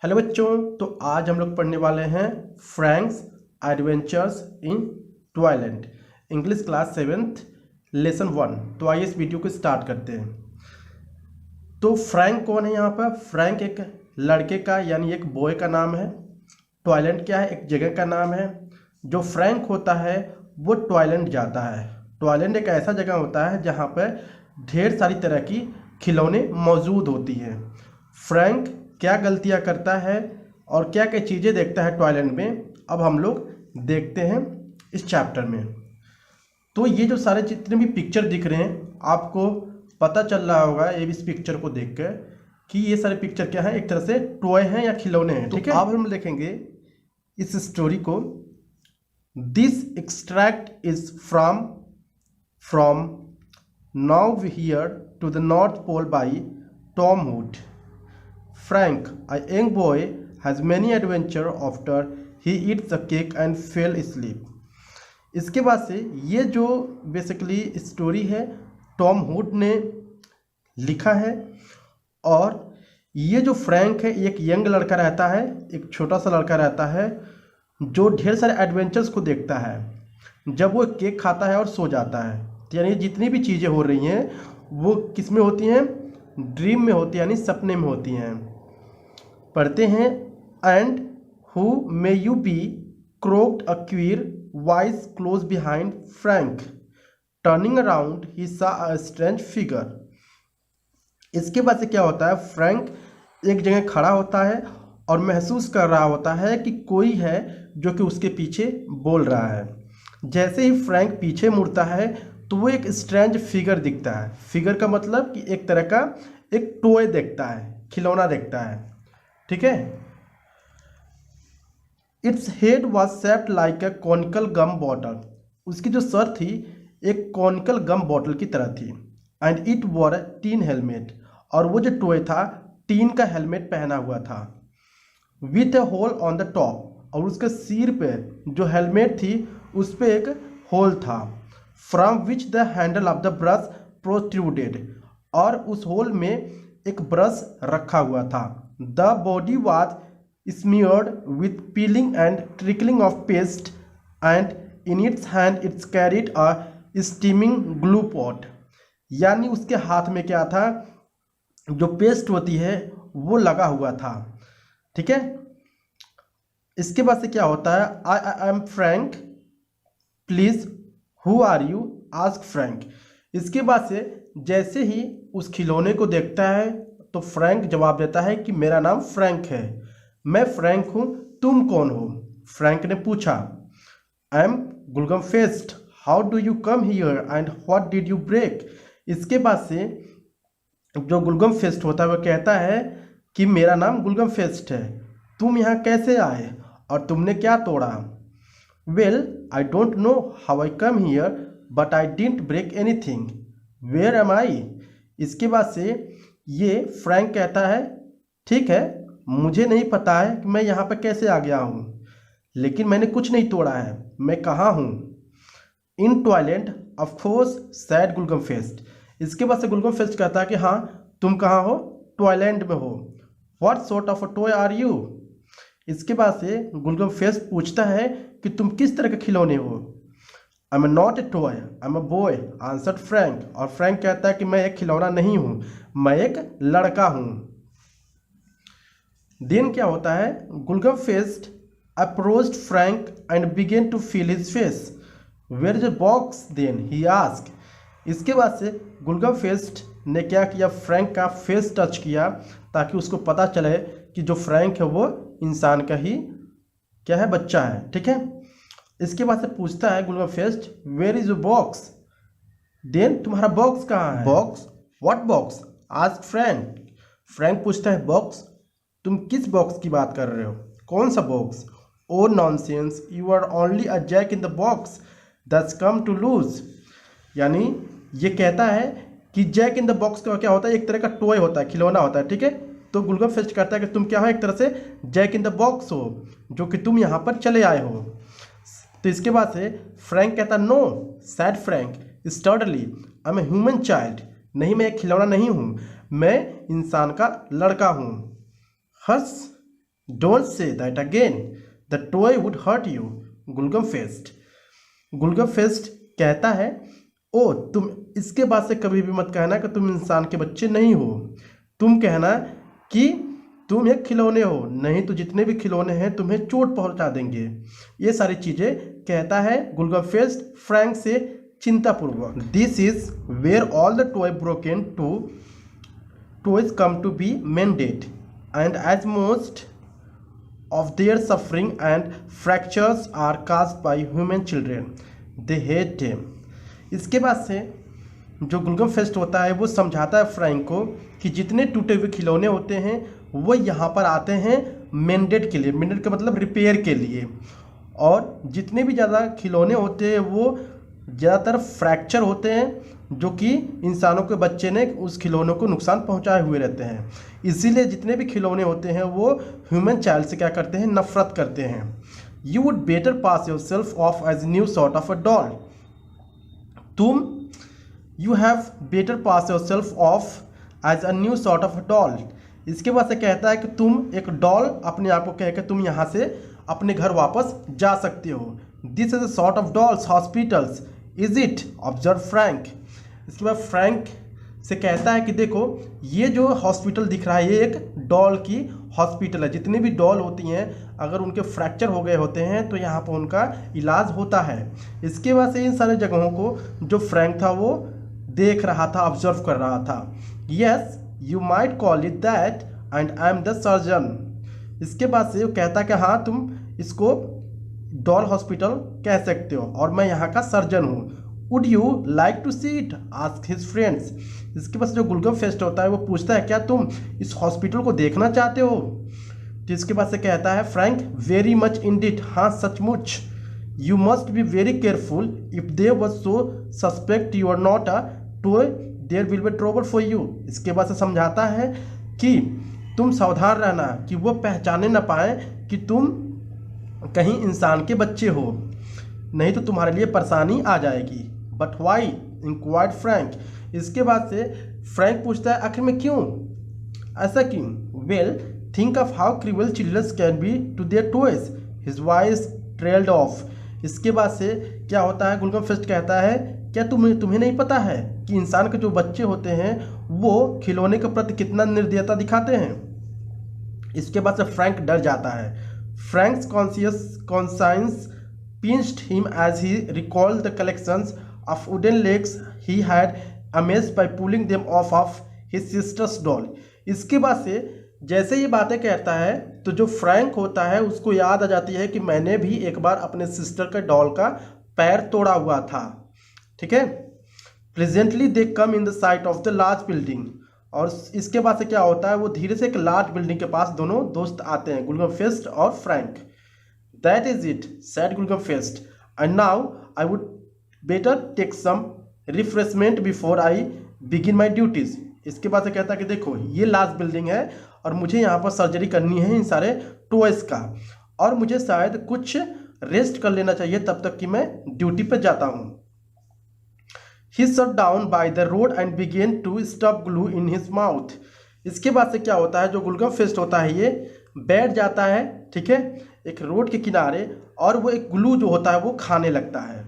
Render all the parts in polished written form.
Hello बच्चों, तो आज हम लोग पढ़ने वाले हैं फ्रैंक्स एडवेंचर्स इन Toyland English class 7th lesson 1। तो आइए इस वीडियो को स्टार्ट करते हैं। तो फ्रैंक कौन है यहाँ पर? फ्रैंक एक लड़के का यानी एक बॉय का नाम है। टॉयलैंड क्या है? एक जगह का नाम है। जो फ्रैंक होता है वो टॉयलैंड जाता है। टॉयलैंड एक ऐसा जगह होता है जहाँ पर ढेर सारी तरह की खिलौने मौजूद होती हैं। फ्रैंक क्या गलतियां करता है और क्या क्या चीज़ें देखता है टॉयलैंड में, अब हम लोग देखते हैं इस चैप्टर में। तो ये जो सारे जितने भी पिक्चर दिख रहे हैं आपको पता चल रहा होगा ये इस पिक्चर को देखकर कि ये सारे पिक्चर क्या है, एक तरह से टॉय हैं या खिलौने हैं। ठीक है, अब हम देखेंगे इस स्टोरी को। This extract is from now here to the north pole by Tom Hood. Frank, a young boy, has many adventures after he eats a cake and fell asleep. इसके बाद से ये जो बेसिकली स्टोरी है Tom hood ने लिखा है। और ये जो फ्रैंक है एक यंग लड़का रहता है, एक छोटा सा लड़का रहता है जो ढेर सारे एडवेंचर्स को देखता है जब वो केक खाता है और सो जाता है। तो यानी जितनी भी चीज़ें हो रही हैं वो किस में होती हैं? ड्रीम में होती हैं, यानी सपने में होती हैं। पढ़ते हैं, and who may you be croaked a queer voice close behind Frank, turning around he saw a strange figure. इसके बाद से क्या होता है? फ्रैंक एक जगह खड़ा होता है और महसूस कर रहा होता है कि कोई है जो कि उसके पीछे बोल रहा है। जैसे ही फ्रैंक पीछे मुड़ता है तो वो एक स्ट्रेंज फिगर दिखता है। फिगर का मतलब कि एक तरह का एक टॉय देखता है, खिलौना देखता है। ठीक है, its head was shaped like a conical gum bottle. उसकी जो सर थी एक कॉनिकल गम बॉटल की तरह थी। And it war A tin helmet, और वो जो टॉय था टीन का हेलमेट पहना हुआ था। With a hole on the top, और उसके सिर पे जो हेलमेट थी उस पर एक होल था। From which the handle of the brush protruded, और उस होल में एक ब्रश रखा हुआ था। The body was smeared with peeling and trickling of paste, and in its hand it's carried a steaming glue pot. यानी उसके हाथ में क्या था? जो पेस्ट होती है वो लगा हुआ था। ठीक है, इसके बाद से क्या होता है? I am Frank, please who are you, ask Frank. इसके बाद से जैसे ही उस खिलौने को देखता है तो फ्रैंक जवाब देता है कि मेरा नाम फ्रैंक है, मैं फ्रैंक हूँ, तुम कौन हो? फ्रैंक ने पूछा, I am Gulgum Fest, how do you come here and what did you break. इसके बाद से जो गुलगम फेस्ट होता है वो कहता है कि मेरा नाम गुलगम फेस्ट है, तुम यहाँ कैसे आए और तुमने क्या तोड़ा? Well I don't know how I come here but I didn't break anything, where am I. इसके बाद से ये फ्रैंक कहता है, ठीक है, मुझे नहीं पता है कि मैं यहाँ पर कैसे आ गया हूँ, लेकिन मैंने कुछ नहीं तोड़ा है, मैं कहाँ हूँ? In toilet of course said Gulgum Fest. इसके बाद से गुलगम फेस्ट कहता है कि हाँ, तुम कहाँ हो? टॉयलैंड में हो। What sort of a toy are you? इसके बाद से गुलगम फेस्ट पूछता है कि तुम किस तरह के खिलौने हो? I am not a toy, I am a boy, answered Frank. और फ्रैंक कहता है कि मैं एक खिलौना नहीं हूँ, मैं एक लड़का हूँ। देन क्या होता है? Gulgum Fest approached Frank and began to feel his face, where is a box then, he asked. इसके बाद से गुलगम फेस्ट ने क्या किया? फ्रैंक का फेस टच किया ताकि उसको पता चले कि जो फ्रैंक है वो इंसान का ही क्या है, बच्चा है। ठीक है, इसके बाद से पूछता है Gulgum Fest, where is a box then, तुम्हारा बॉक्स कहाँ है? Box? What box, asked Frank. Frank पूछता है, बॉक्स? तुम किस बॉक्स की बात कर रहे हो? कौन सा box? Oh nonsense, you are only a jack in the box that's come to loose. यानी ये कहता है कि जैक इन द बॉक्स का क्या होता है? एक तरह का टॉय होता है, खिलौना होता है। ठीक है, तो गुलगम फेस्ट कहता है कि तुम क्या हो? एक तरह से जैक इन द बॉक्स हो, जो कि तुम यहाँ पर चले आए हो। तो इसके बाद से फ्रैंक कहता, no said Frank sternly, I am a human child. नहीं, मैं एक खिलौना नहीं हूँ, मैं इंसान का लड़का हूँ। Hush don't say that again, the toy would hurt you. Gulgum Fest, Gulgum Fest कहता है, ओ तुम इसके बाद से कभी भी मत कहना कि तुम इंसान के बच्चे नहीं हो, तुम कहना कि तुम एक खिलौने हो, नहीं तो जितने भी खिलौने हैं तुम्हें चोट पहुंचा देंगे। ये सारी चीज़ें कहता है गुलगम फेस्ट फ्रैंक से चिंतापूर्वक। This is where all the toy broken toys come to be mended and as most of their suffering and fractures are caused by human children, they hate them। इसके बाद से जो गुलगम fest होता है वो समझाता है फ्रैंक को कि जितने टूटे हुए खिलौने होते हैं वो यहाँ पर आते हैं मेंडेड के लिए, मेंडेड का मतलब रिपेयर के लिए, और जितने भी ज़्यादा खिलौने होते हैं वो ज़्यादातर फ्रैक्चर होते हैं जो कि इंसानों के बच्चे ने उस खिलौनों को नुकसान पहुंचाए हुए रहते हैं। इसीलिए जितने भी खिलौने होते हैं वो ह्यूमन चाइल्ड से क्या करते हैं, नफरत करते हैं। You would better pass yourself off as new sort of a doll, तुम you have better pass yourself off as a new sort of a doll. इसके बाद से कहता है कि तुम एक डॉल अपने आप को कह के तुम यहाँ से अपने घर वापस जा सकते हो। This is a sort of dolls hospitals, is it, observe Frank. इसके बाद फ्रैंक से कहता है कि देखो ये जो हॉस्पिटल दिख रहा है ये एक डॉल की हॉस्पिटल है, जितनी भी डॉल होती हैं अगर उनके फ्रैक्चर हो गए होते हैं तो यहाँ पर उनका इलाज होता है। इसके बाद से इन सारे जगहों को जो फ्रैंक था वो देख रहा था, ऑब्जर्व कर रहा था। Yes you might call it that and I am the surgeon. इसके बाद से वो कहता है कि हाँ तुम इसको डॉल हॉस्पिटल कह सकते हो और मैं यहाँ का सर्जन हूँ। Would you like to see it, ask his friends. इसके बाद जो गुलगम फेस्ट होता है वो पूछता है क्या तुम इस हॉस्पिटल को देखना चाहते हो। तो इसके बाद से कहता है फ्रैंक, वेरी मच इंडीड, हाँ सचमुच। You must be very careful, if they was so suspect you are not a toy there will be trouble for you. इसके बाद से समझाता है कि तुम सावधान रहना कि वो पहचाने ना पाए कि तुम कहीं इंसान के बच्चे हो, नहीं तो तुम्हारे लिए परेशानी आ जाएगी। But why, inquired Frank. इसके बाद से फ्रैंक पूछता है आखिर में क्यों, ऐसा क्यों। Well think of how cruel childrens can be to their toys, his voice trailed off. इसके बाद से क्या होता है, गुलगम फेस्ट कहता है क्या तुम्हें नहीं पता है कि इंसान के जो बच्चे होते हैं वो खिलौने के प्रति कितना निर्दयता दिखाते हैं। इसके बाद से फ्रैंक डर जाता है। Franks conscience pinched him as he recalled the collections of wooden legs he had amassed by pulling them off of his sister's doll। इसके बाद से जैसे ये बातें कहता है तो जो फ्रैंक होता है उसको याद आ जाती है कि मैंने भी एक बार अपने सिस्टर के डॉल का पैर तोड़ा हुआ था। ठीक है। Presently they come in the site of the large building, और इसके बाद से क्या होता है वो धीरे से एक लार्ज बिल्डिंग के पास दोनों दोस्त आते हैं, गुलगम फेस्ट और Frank. That is it said Gulgum Fest, and now I would better take some refreshment before I begin my duties. इसके बाद से कहता है कि देखो ये लार्ज बिल्डिंग है और मुझे यहाँ पर सर्जरी करनी है इन सारे टॉयज का, और मुझे शायद कुछ रेस्ट कर लेना चाहिए तब तक कि मैं ड्यूटी पर जाता हूँ। He sat down by the road and began to stuff glue in his mouth। इसके बाद से क्या होता है, जो गुलगम फेस्ट होता है ये बैठ जाता है, ठीक है, एक रोड के किनारे, और वो एक ग्लू जो होता है वो खाने लगता है।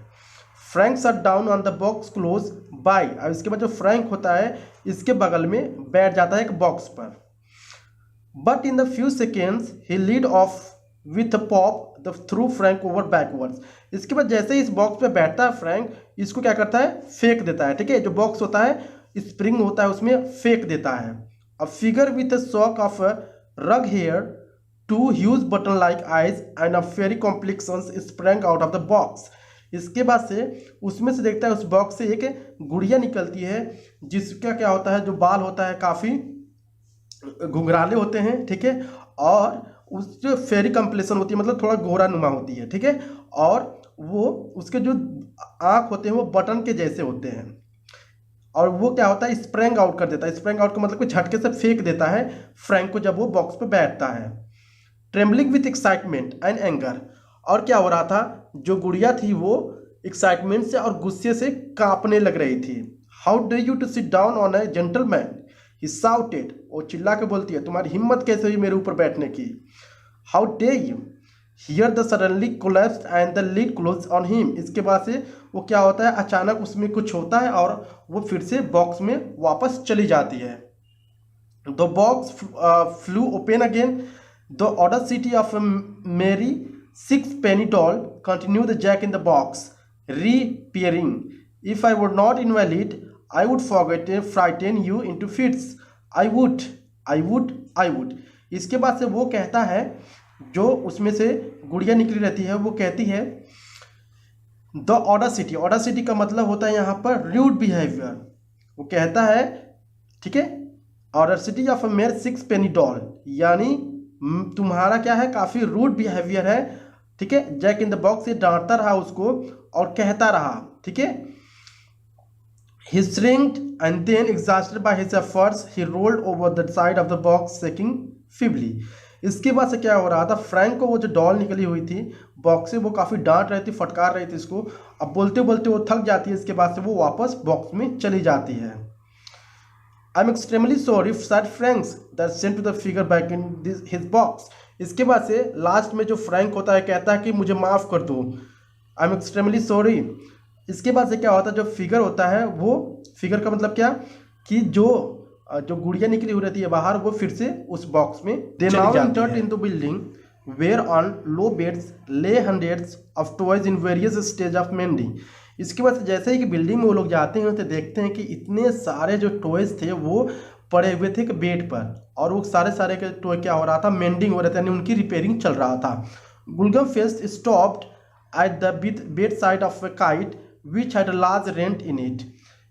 Frank sat down on the box close by। और इसके बाद जो फ्रैंक होता है इसके बगल में बैठ जाता है एक बॉक्स पर। But in the few seconds he lead off with a pop the threw Frank over backwards। इसके बाद जैसे ही इस बॉक्स पे बैठता है फ्रैंक इसको क्या करता है, फेंक देता है। ठीक है, जो बॉक्स होता है स्प्रिंग होता है उसमें फेंक देता है। A figure with a shock of rug hair, two huge button like eyes and a fairy complexions sprang out of the box. इसके बाद से उसमें से देखता है उस बॉक्स से एक गुड़िया निकलती है जिसका क्या होता है, जो बाल होता है काफ़ी घुंघराले होते हैं। ठीक है, और उस जो फेरी कम्प्लेक्शन होती है मतलब थोड़ा गोरा नुमा होती है। ठीक है, और वो उसके जो आँख होते हैं वो बटन के जैसे होते हैं, और वो क्या होता है स्प्रैंग आउट कर देता है। स्प्रैंग आउट का मतलब कोई झटके से फेंक देता है फ्रैंक को जब वो बॉक्स पे बैठता है। Trembling with excitement and anger. और क्या हो रहा था, जो गुड़िया थी वो एक्साइटमेंट से और गुस्से से कांपने लग रही थी। How do you to sit down on a gentleman, he shouted. वो चिल्ला के बोलती है तुम्हारी हिम्मत कैसे हुई मेरे ऊपर बैठने की। How dare you. Here the suddenly collapsed and the lid close on him. इसके बाद से वो क्या होता है, अचानक उसमें कुछ होता है और वो फिर से बॉक्स में वापस चली जाती है। The box flu open again. The audacity of मेरी 6 penny doll, continued the Jack in the box, reappearing. If I were not invalid, I would frighten you into fits. I would. इसके बाद से वो कहता है, जो उसमें से गुड़िया निकली रहती है, वो कहती है द ऑडेसिटी का मतलब होता है यहाँ पर रूड बिहेवियर। वो कहता है, ठीक है, ऑडेसिटी ऑफ मेरे 6 penny doll, यानी तुम्हारा क्या है, काफ़ी रूड बिहेवियर है, ठीक है। जैक इन द बॉक्स से डांटता रहा उसको और कहता रहा, ठीक है। He shrinked and then, exhausted by his efforts, he rolled over the side of the box, shaking feebly. इसके बाद से क्या हो रहा था, फ्रैंक को वो जो डॉल निकली हुई थी बॉक्स से, वो काफ़ी डांट रही थी, फटकार रही थी इसको। अब बोलते बोलते वो थक जाती है, इसके बाद से वो वापस बॉक्स में चली जाती है। I am extremely sorry said Franks that sent to the figure back in his box. इसके बाद से लास्ट में जो फ्रैंक होता है कहता है कि मुझे माफ़ कर दो, आई एम एक्सट्रीमली सॉरी। इसके बाद से क्या होता है, जो फिगर होता है, वो फिगर का मतलब क्या, कि जो गुड़िया निकली हुई रहती है बाहर, वो फिर से उस बॉक्स में चली जाती है। Into building where on low beds lay hundreds of toys in various stage of mending. इसके बाद जैसे ही कि बिल्डिंग में वो लोग जाते हैं तो देखते हैं कि इतने सारे जो टॉयज थे वो पड़े हुए थे बेड पर, और वो सारे के टॉय क्या हो रहा था, मेंडिंग हो रहा था, यानी उनकी रिपेयरिंग चल रहा था। Gulgum Fest stopped at the bedside of a kite which had a large rent in it.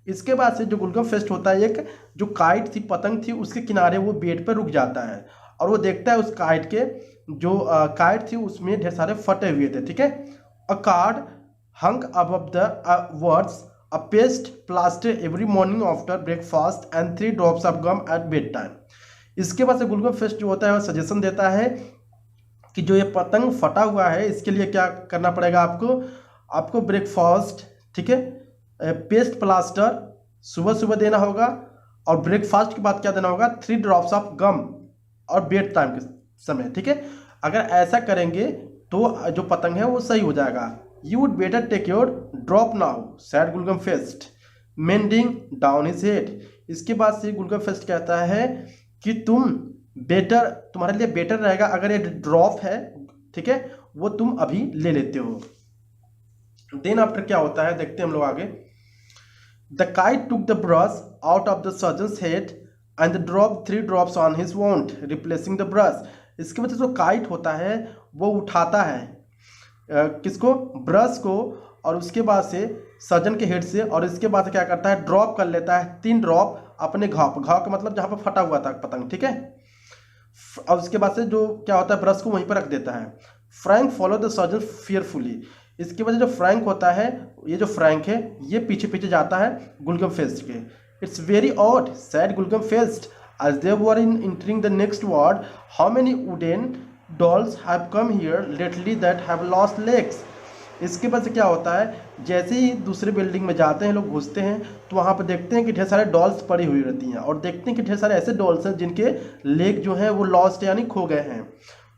इसके बाद से जो गुलगम फेस्ट होता है, एक जो काइट थी, पतंग थी, उसके किनारे वो बेड पर रुक जाता है और वो देखता है उस काइट के जो काइट थी उसमें ढेर सारे फटे हुए थे, ठीक है। A card hung above the words a paste plaster every morning after breakfast and 3 drops of gum at bed time. इसके बाद से गुलगम फेस्ट जो होता है वो सजेशन देता है कि जो ये पतंग फटा हुआ है, इसके लिए क्या करना पड़ेगा आपको ब्रेकफास्ट, ठीक है, पेस्ट प्लास्टर सुबह सुबह देना होगा, और ब्रेकफास्ट के बाद क्या देना होगा, 3 drops ऑफ गम, और बेड टाइम के समय, ठीक है। अगर ऐसा करेंगे तो जो पतंग है वो सही हो जाएगा। You would better take your drop now said Gulgum Fest mending down his head. इसके बाद से गुलगम फेस्ट कहता है कि तुम्हारे लिए बेटर रहेगा अगर ये ड्रॉप है, ठीक है, वो तुम अभी ले लेते हो। देन आफ्टर क्या होता है देखते हैं हम लोग आगे। The kite took the brush out of the surgeons head and drop 3 drops on his want replacing the brush. इसके वजह से जो काइट होता है वो उठाता है किसको, ब्रश को, और उसके बाद से सर्जन के हेड से, और इसके बाद क्या करता है, ड्रॉप कर लेता है 3 drop अपने घाव का मतलब जहाँ पर फटा हुआ था पतंग, ठीक है। और उसके बाद से जो क्या होता है, ब्रश को वहीं पर रख देता है। Frank follow the surgeon fearfully. इसकी वजह जो फ्रैंक होता है, ये जो फ्रैंक है ये पीछे पीछे जाता है गुलगम फेस्ट के। It's very odd said Gulgum Fest as they were in entering the next ward, how many wooden dolls have come here lately that have lost legs. इसके बाद से क्या होता है, जैसे ही दूसरे बिल्डिंग में जाते हैं लोग, घुसते हैं तो वहाँ पर देखते हैं कि ढेर सारे डॉल्स पड़ी हुई रहती हैं, और देखते हैं कि ढेर सारे ऐसे डॉल्स हैं जिनके लेग जो हैं वो लॉस्ट यानी खो गए हैं।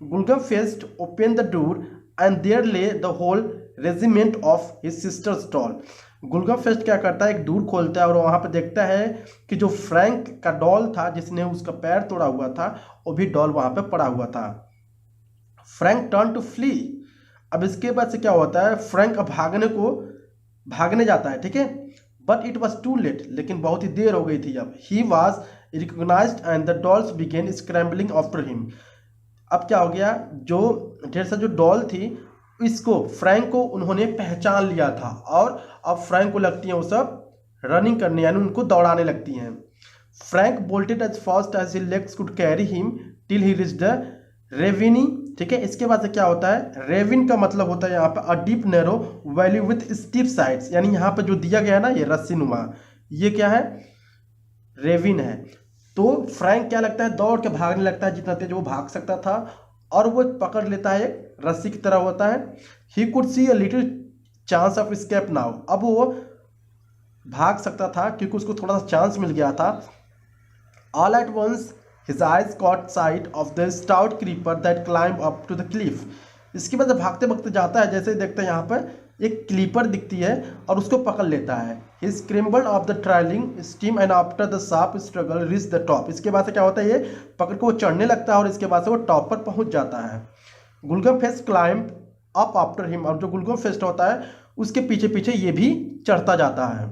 Gulgum Fest open the door and there lay the whole regiment of his sisters doll. Gulgum Fest क्या करता है, एक डोर खोलता है और वहाँ पर देखता है कि जो फ्रैंक का डॉल था जिसने उसका पैर तोड़ा हुआ था, वो भी डॉल वहाँ पर पड़ा हुआ था। Frank turn to flee. अब इसके बाद से क्या होता है, फ्रैंक अब भागने जाता है, ठीक है, but it was too late, लेकिन बहुत ही देर हो गई थी। अब he was recognised and the dolls began scrambling after him. अब क्या हो गया, जो ढेर सा जो डॉल थी, इसको फ्रैंक को उन्होंने पहचान लिया था, और अब फ्रैंक को लगती है वो सब रनिंग करने, यानी उनको दौड़ाने लगती हैं। Frank bolted as fast as his legs could carry him till he reached the ravine, ठीक है। इसके बाद से क्या होता है, रेविन का मतलब होता है यहाँ पे a deep narrow valley with steep sides, यानी यहाँ पे जो दिया गया है ना ये रस्सी नुमा, ये क्या है, रेविन है। तो फ्रैंक क्या लगता है, दौड़ के भागने लगता है जितना तेज वो भाग सकता था, और वो पकड़ लेता है, एक रस्सी की तरह होता है। He could see a little chance of escape now. अब वो भाग सकता था क्योंकि उसको थोड़ा सा चांस मिल गया था। All at once His eyes caught sight of the stout creeper that climbed up to the cliff. इसके बाद जब भागते भागते जाता है, जैसे देखते हैं यहाँ पर एक क्लीपर दिखती है और उसको पकड़ लेता है. He scrambled off the trailing stream and after the sharp struggle reached the top. इसके बाद से क्या होता है, ये पकड़ के वो चढ़ने लगता है और इसके बाद से वो टॉप पर पहुंच जाता है. Gulgum Fest climb up after him. और जो गुलगम फेस्ट होता है उसके पीछे पीछे ये भी चढ़ता जाता है.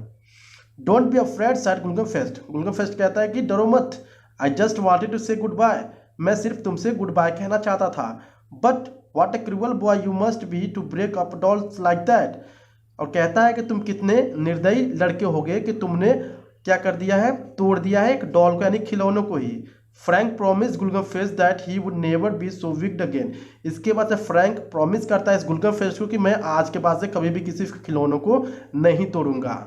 Don't be afraid said Gulgum Fest. Gulgum Fest कहता है कि डरो मत. I just wanted to say goodbye. मैं सिर्फ तुमसे गुड बाय कहना चाहता था. But what a cruel boy you must be to break up dolls like that. और कहता है कि तुम कितने निर्दयी लड़के हो गए कि तुमने क्या कर दिया है, तोड़ दिया है एक डॉल को, यानी खिलौनों को ही. Frank promise Gulgum Fest that he would never be so wicked again. इसके बाद से फ्रैंक प्रॉमिस करता है इस गुलगम फेस्ट को कि मैं आज के बाद से कभी भी किसी खिलौनों को नहीं तोड़ूंगा.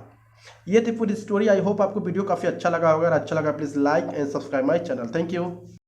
ये थी पूरी स्टोरी. आई होप आपको वीडियो काफ़ी अच्छा लगा होगा. अगर अच्छा लगा please like and subscribe my channel. Thank you.